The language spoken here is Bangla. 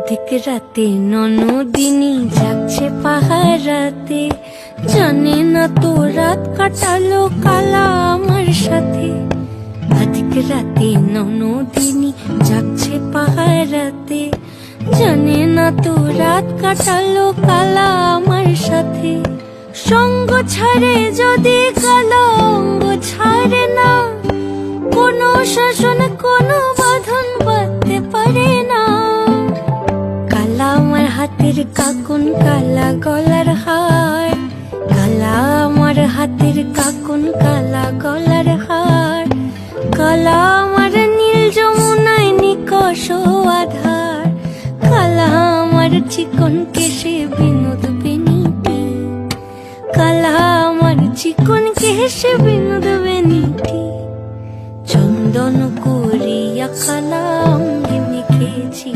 আধিক রাতে ননদিনী যাচ্ছে পাহারাতে, জানে না তো রাত কাটালো কালা আমার সাথে। আধিক রাতে ননদিনী যাচ্ছে পাহারাতে, জানে না তো রাত কাটালো কালা আমার সাথে। সঙ্গ ছাড়ে যদি কালো অঙ্গ ছাড়ে না, কোনো শাসন কোনো বাঁধন বাঁধতে পারে না। কালা আমার হাতের কাকুন কালা গলার হার, কালা আমার হাতের কাকুন কালা গলার হার। কালা আমার নীল যমুনায় নিকষ আধার, কালা আমার চিকন কেশে বিনোদ বেনিটি, কালা আমার চিকন কেশে বিনোদ বেনিটি। চন্দন করিয়া কালা অঙ্গে মেখেছি।